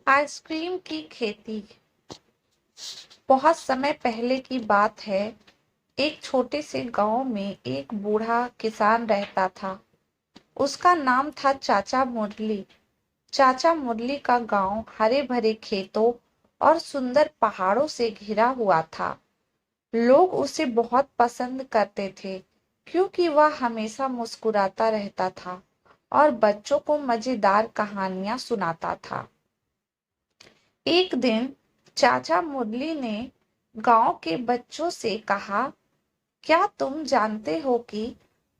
Ice cream की खेती। बहुत समय पहले की बात है। एक छोटे से गांव में एक बूढ़ा किसान रहता था। उसका नाम था चाचा मुरली। चाचा मुरली का गांव हरे भरे खेतों और सुंदर पहाड़ों से घिरा हुआ था। लोग उसे बहुत पसंद करते थे क्योंकि वह हमेशा मुस्कुराता रहता था और बच्चों को मजेदार कहानियां सुनाता था। एक दिन चाचा मुरली ने गांव के बच्चों से कहा, क्या तुम जानते हो कि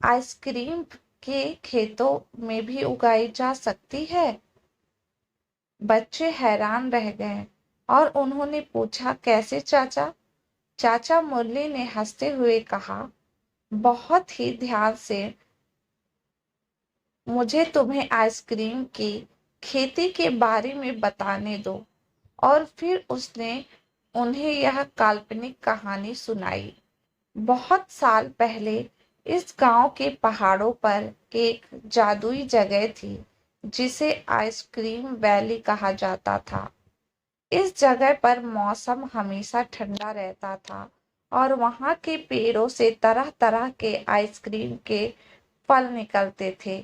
आइसक्रीम के खेतों में भी उगाई जा सकती है? बच्चे हैरान रह गए और उन्होंने पूछा, कैसे चाचा? चाचा मुरली ने हंसते हुए कहा, बहुत ही ध्यान से मुझे तुम्हें आइसक्रीम की खेती के बारे में बताने दो। और फिर उसने उन्हें यह काल्पनिक कहानी सुनाई। बहुत साल पहले इस गांव के पहाड़ों पर एक जादुई जगह थी जिसे आइसक्रीम वैली कहा जाता था। इस जगह पर मौसम हमेशा ठंडा रहता था और वहां के पेड़ों से तरह तरह के आइसक्रीम के फल निकलते थे।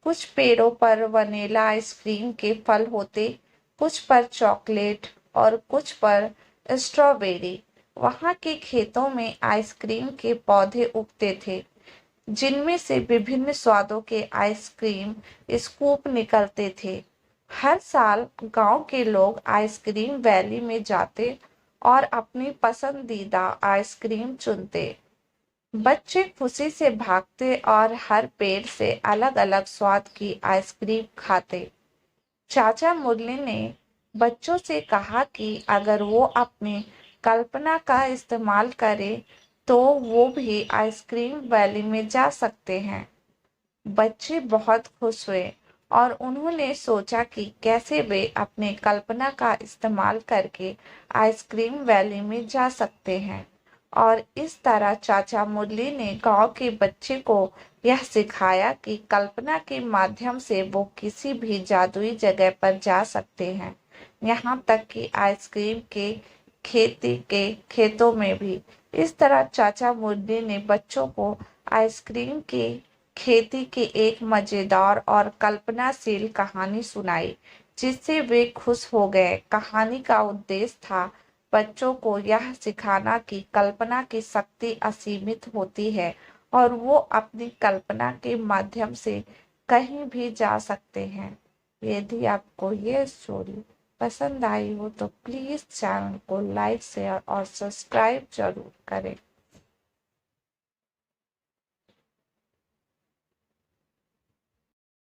कुछ पेड़ों पर वनीला आइसक्रीम के फल होते, कुछ पर चॉकलेट और कुछ पर स्ट्रॉबेरी। वहां के खेतों में आइसक्रीम के पौधे उगते थे जिनमें से विभिन्न स्वादों के आइसक्रीम स्कूप निकलते थे। हर साल गांव के लोग आइसक्रीम वैली में जाते और अपनी पसंदीदा आइसक्रीम चुनते। बच्चे खुशी से भागते और हर पेड़ से अलग-अलग स्वाद की आइसक्रीम खाते। चाचा मुरली ने बच्चों से कहा कि अगर वो अपनी कल्पना का इस्तेमाल करें तो वो भी आइसक्रीम वैली में जा सकते हैं। बच्चे बहुत खुश हुए और उन्होंने सोचा कि कैसे वे अपने कल्पना का इस्तेमाल करके आइसक्रीम वैली में जा सकते हैं। और इस तरह चाचा मुरली ने गांव के बच्चे को यह सिखाया कि कल्पना के माध्यम से वो किसी भी जादुई जगह पर जा सकते हैं, यहाँ तक कि आइसक्रीम के खेती के खेतों में भी। इस तरह चाचा मुरली ने बच्चों को आइसक्रीम के खेती की एक मजेदार और कल्पनाशील कहानी सुनाई जिससे वे खुश हो गए। कहानी का उद्देश्य था बच्चों को यह सिखाना कि कल्पना की शक्ति असीमित होती है और वो अपनी कल्पना के माध्यम से कहीं भी जा सकते हैं। यदि आपको ये स्टोरी पसंद आई हो तो प्लीज़ चैनल को लाइक शेयर और सब्सक्राइब जरूर करें।